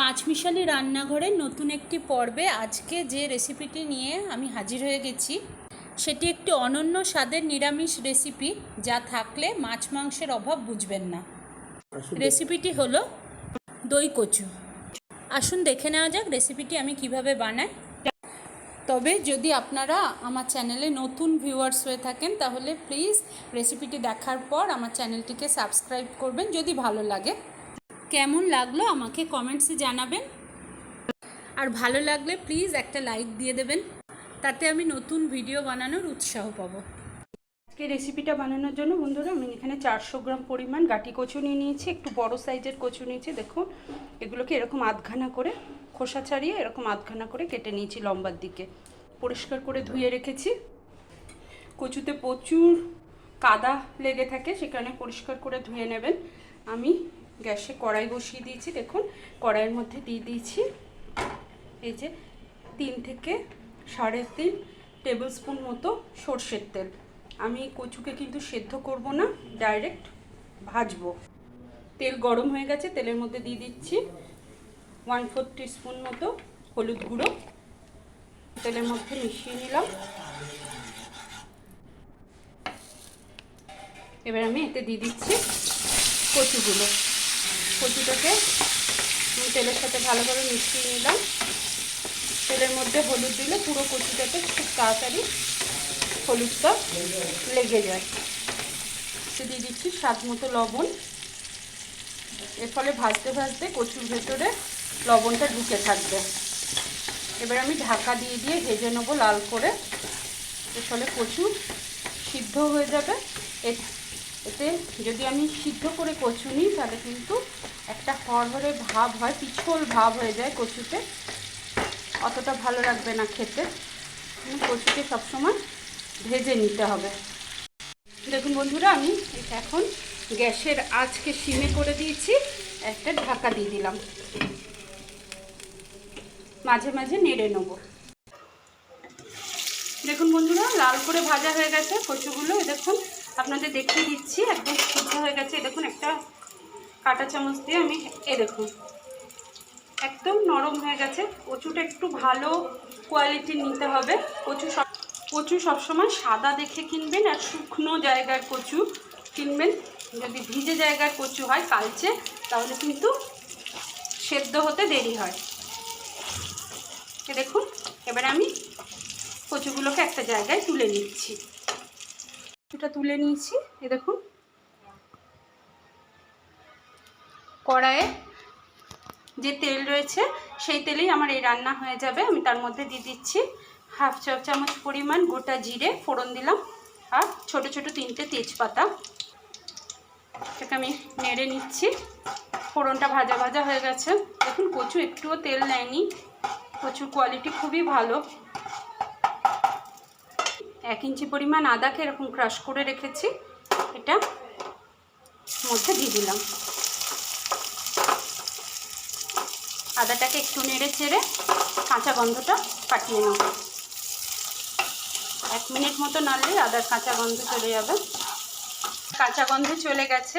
পাঁচমিশালি রান্নাঘরের নতুন একটি পর্বে আজকে যে রেসিপিটি নিয়ে আমি হাজির হয়ে গেছি সেটি একটি অনন্য স্বাদের নিরামিষ রেসিপি, যা থাকলে মাছ মাংসের অভাব বুঝবেন না। রেসিপিটি হলো দই কচু। আসুন দেখে নেওয়া যাক রেসিপিটি আমি কিভাবে বানাই। তবে যদি আপনারা আমার চ্যানেলে নতুন ভিউয়ার্স হয়ে থাকেন তাহলে প্লিজ রেসিপিটি দেখার পর আমার চ্যানেলটিকে সাবস্ক্রাইব করবেন। যদি ভালো লাগে, কেমন লাগলো আমাকে কমেন্টসে জানাবেন, আর ভালো লাগলে প্লিজ একটা লাইক দিয়ে দেবেন, তাতে আমি নতুন ভিডিও বানানোর উৎসাহ পাবো। আজকে রেসিপিটা বানানোর জন্য বন্ধুরা আমি এখানে 400 গ্রাম পরিমাণ গাটি কচু নিয়ে নিয়েছি। একটু বড় সাইজের কচু নিয়েছি। দেখুন, এগুলোকে এরকম আধখানা করে খোসা ছাড়িয়ে এরকম আধখানা করে কেটে নিয়েছি লম্বার দিকে। পরিষ্কার করে ধুয়ে রেখেছি। কচুতে প্রচুর কাদা লেগে থাকে, সেখানে পরিষ্কার করে ধুয়ে নেবেন। আমি গ্যাসে কড়াই বসিয়ে দিয়েছি। দেখুন, কড়াইয়ের মধ্যে দিয়ে দিয়েছি এই যে 3 থেকে 3.5 টেবিল স্পুন মতো সর্ষের তেল। আমি কচুকে কিন্তু সেদ্ধ করব না, ডাইরেক্ট ভাজবো। তেল গরম হয়ে গেছে, তেলের মধ্যে দিয়ে দিচ্ছি 1/4 টিস্পুন মতো হলুদ গুঁড়ো। তেলের মধ্যে মিশিয়ে নিলাম। এবার আমি এতে দিয়ে দিচ্ছি কচুগুলো। কচুটাকে তেলের সাথে ভালোভাবে মিশিয়ে নিলাম। তেলের মধ্যে হলুদ দিলে পুরো কচুটাতে খুব তাড়াতাড়ি হলুদটা লেগে যায়। দিয়ে দিচ্ছি স্বাদ মতো লবণ। এর ফলে ভাজতে ভাজতে কচুর ভেতরে লবণটা ঢুকে থাকবে। এবার আমি ঢাকা দিয়ে দিয়ে ভেজে নেবো লাল করে। এর ফলে কচু সিদ্ধ হয়ে যাবে। এতে যদি আমি সিদ্ধ করে কচু নিই তাহলে কিন্তু একটা হরহরে ভাব হয়, পিছল ভাব হয়ে যায় কচুতে, অতটা ভালো লাগবে না খেতে। কচুকে সবসময় ভেজে নিতে হবে। দেখুন বন্ধুরা, আমি এখন গ্যাসের আঁচকে সিমে করে দিয়েছি। একটা ঢাকা দিয়ে দিলাম। মাঝে মাঝে নেড়ে নেব। দেখুন বন্ধুরা, লাল করে ভাজা হয়ে গেছে কচুগুলো। দেখুন, আপনাদের দেখিয়ে দিচ্ছি, একদম সিদ্ধ হয়ে গেছে। দেখুন, একটা কাঁটা চামচ দিয়ে আমি দেখুন একদম নরম হয়ে গেছে। কচুটা একটু ভালো কোয়ালিটির নিতে হবে। কচু সবসময় সাদা দেখে কিনবেন, আর শুকনো জায়গার কচু কিনবেন। যদি ভিজে জায়গার কচু হয় কালচে, তাহলে কিন্তু সেদ্ধ হতে দেরি হয়। দেখুন, এবার আমি কচুগুলোকে একটা জায়গায় তুলে নিচ্ছি। কচুটা তুলে নিয়েছি। দেখুন, কড়াইয়ে যে তেল রয়েছে সেই তেলেই আমার এই রান্না হয়ে যাবে। আমি তার মধ্যে দিয়ে দিচ্ছি 1/2 চা চামচ পরিমাণ গোটা জিরে ফোড়ন দিলাম, আর ছোট ছোট 3টে তেজপাতা। এটাকে আমি নেড়ে নিচ্ছি। ফোড়নটা ভাজা ভাজা হয়ে গেছে। দেখুন, কচু একটুও তেল নেয়নি। কচুর কোয়ালিটি খুবই ভালো। 1 ইঞ্চি পরিমাণ আদাকে এরকম ক্রাশ করে রেখেছি, এটা মধ্যে দিয়ে দিলাম। আদাটাকে একটু নেড়ে চেড়ে কাঁচা গন্ধটা কাটিয়ে নেব। 1 মিনিট মতো নাড়লেই আদার কাঁচা গন্ধ চলে যাবে। কাঁচা গন্ধ চলে গেছে।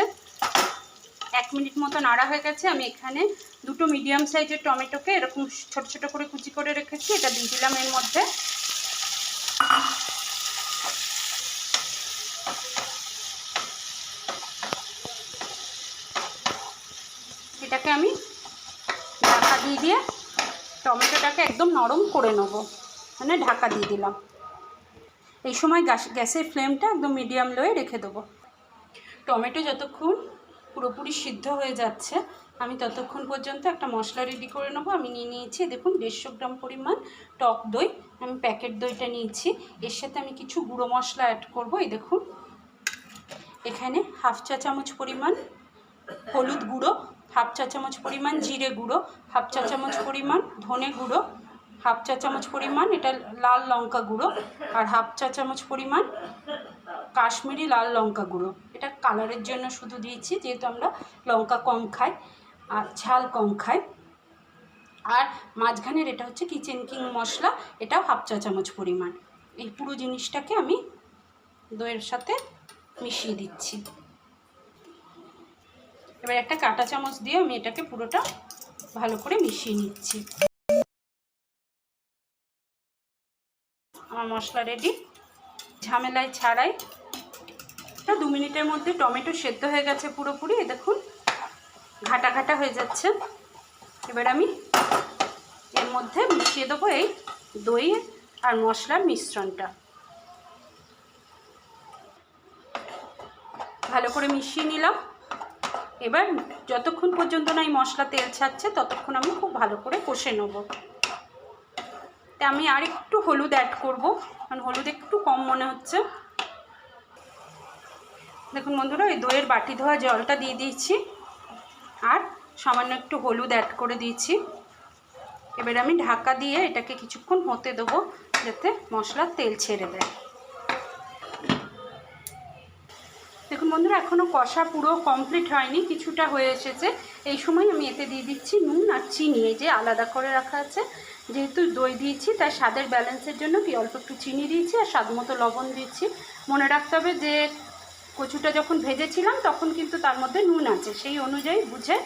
1 মিনিট মতো নাড়া হয়ে গেছে। আমি এখানে 2টো মিডিয়াম সাইজের টমেটোকে এরকম ছোট ছোট করে কুচি করে রেখেছি, এটা দিয়ে দিলাম এর মধ্যে। এটাকে আমি ঢাকা দিয়ে দিয়ে টমেটোটাকে একদম নরম করে নেব, মানে ঢাকা দিয়ে দিলাম। এই সময় গ্যাসের ফ্লেমটা একদম মিডিয়াম লোয়ে রেখে দেবো। টমেটো যতক্ষণ পুরোপুরি সিদ্ধ হয়ে যাচ্ছে, আমি ততক্ষণ পর্যন্ত একটা মশলা রেডি করে নেবো। আমি নিয়ে নিয়েছি দেখুন 150 গ্রাম পরিমাণ টক দই। আমি প্যাকেট দইটা নিয়েছি। এর সাথে আমি কিছু গুঁড়ো মশলা অ্যাড করবো। এই দেখুন, এখানে 1/2 চা চামচ পরিমাণ হলুদ গুঁড়ো, 1/2 চা চামচ পরিমাণ জিরে গুঁড়ো, 1/2 চা চামচ পরিমাণ ধনে গুঁড়ো, 1/2 চা চামচ পরিমাণ এটা লাল লঙ্কা গুঁড়ো, আর 1/2 চা চামচ পরিমাণ কাশ্মীরি লাল লঙ্কা গুঁড়ো। এটা কালারের জন্য শুধু দিয়েছি, যেহেতু আমরা লঙ্কা কম খাই আর ঝাল কম খাই। আর মাঝখানের এটা হচ্ছে কিচেন কিং মশলা, এটাও 1/2 চা চামচ পরিমাণ। এই পুরো জিনিসটাকে আমি দইয়ের সাথে মিশিয়ে দিচ্ছি। এবার একটা কাঁটা চামচ দিয়ে আমি এটাকে পুরোটা ভালো করে মিশিয়ে নিচ্ছি। আমার মশলা রেডি, ঝামেলায় ছাড়াই। 2 মিনিটের মধ্যে টমেটো সেদ্ধ হয়ে গেছে পুরোপুরি, দেখুন ঘাটা ঘাটা হয়ে যাচ্ছে। এবার আমি এর মধ্যে মিশিয়ে দেবো এই দই আর মশলার মিশ্রণটা। ভালো করে মিশিয়ে নিলাম। এবার যতক্ষণ পর্যন্ত না এই মশলা তেল ছাড়ছে ততক্ষণ আমি খুব ভালো করে কষে নেব। তা আমি আর একটু হলুদ অ্যাড করব, কারণ হলুদ একটু কম মনে হচ্ছে। দেখুন বন্ধুরা, এই দইয়ের বাটি ধোয়া জলটা দিয়ে দিয়েছি আর সামান্য একটু হলুদ অ্যাড করে দিয়েছি। এবার আমি ঢাকা দিয়ে এটাকে কিছুক্ষণ হতে দেবো, যাতে মশলার তেল ছেড়ে দেয়। দেখুন বন্ধুরা, এখনও কষা পুরো কমপ্লিট হয়নি, কিছুটা হয়ে এসেছে। এই সময় আমি এতে দিয়ে দিচ্ছি নুন আর চিনি, এই যে আলাদা করে রাখা আছে। যেহেতু দই দিয়েছি তাই স্বাদের ব্যালেন্সের জন্য কি অল্প একটু চিনি দিয়েছি আর স্বাদ মতো লবণ দিয়েছি। মনে রাখতে হবে যে কচুটা যখন ভেজেছিলাম তখন কিন্তু তার মধ্যে নুন আছে, সেই অনুযায়ী বুঝে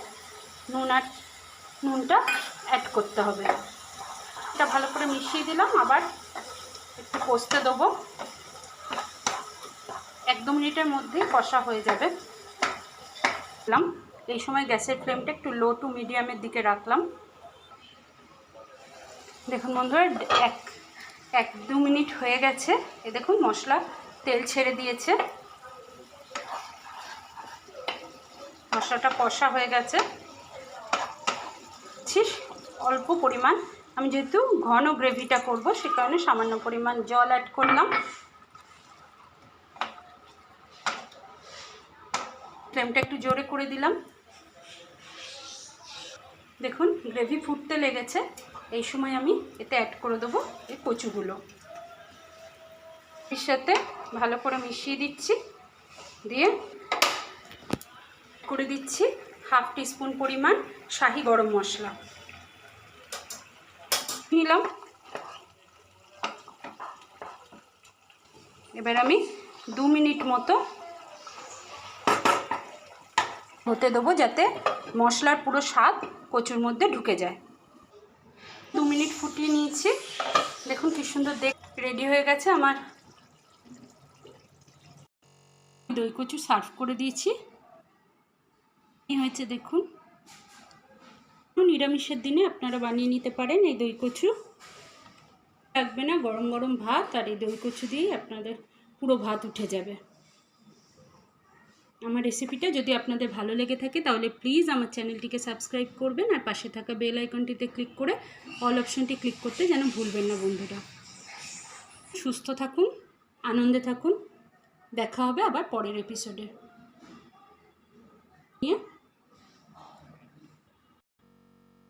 নুনটা অ্যাড করতে হবে। এটা ভালো করে মিশিয়ে দিলাম, আবার একটু কষতে দেবো। 1-2 মিনিটের মধ্যেই কষা হয়ে যাবে। এই সময় গ্যাসের ফ্লেমটা একটু লো টু মিডিয়ামের দিকে রাখলাম। দেখুন বন্ধুরা, 1-2 মিনিট হয়ে গেছে। এ দেখুন মশলা তেল ছেড়ে দিয়েছে, মশলাটা কষা হয়ে গেছে। অল্প পরিমাণ, আমি যেহেতু ঘন গ্রেভিটা করব সে কারণে সামান্য পরিমাণ জল অ্যাড করলাম। ফ্লেমটা একটু জোরে করে দিলাম। দেখুন গ্রেভি ফুটতে লেগেছে। এই সময় আমি এতে অ্যাড করে দেবো এই কচুগুলো। এর সাথে ভালো করে মিশিয়ে দিচ্ছি, দিয়ে করে দিচ্ছি 1/2 টিস্পুন পরিমাণ শাহি গরম মশলা নিলাম। এবার আমি 2 মিনিট মতো হতে দেবো, যাতে মশলার পুরো স্বাদ কচুর মধ্যে ঢুকে যায়। 2 মিনিট ফুটিয়ে নিয়েছি। দেখুন কি সুন্দর রেডি হয়ে গেছে আমার দই কচু। সার্ভ করে দিয়েছি। এই হয়েছে দেখুন। নিরামিষের দিনে আপনারা বানিয়ে নিতে পারেন এই দই কচু। লাগবে না গরম গরম ভাত, আর এই দই কচু দিয়েই আপনাদের পুরো ভাত উঠে যাবে। আমার রেসিপিটা যদি আপনাদের ভালো লেগে থাকে তাহলে প্লিজ আমার চ্যানেলটিকে সাবস্ক্রাইব করবেন, আর পাশে থাকা বেল আইকনটিতে ক্লিক করে অল অপশনটি ক্লিক করতে যেন ভুলবেন না বন্ধুরা। সুস্থ থাকুন, আনন্দে থাকুন। দেখা হবে আবার পরের এপিসোডে নিয়ে।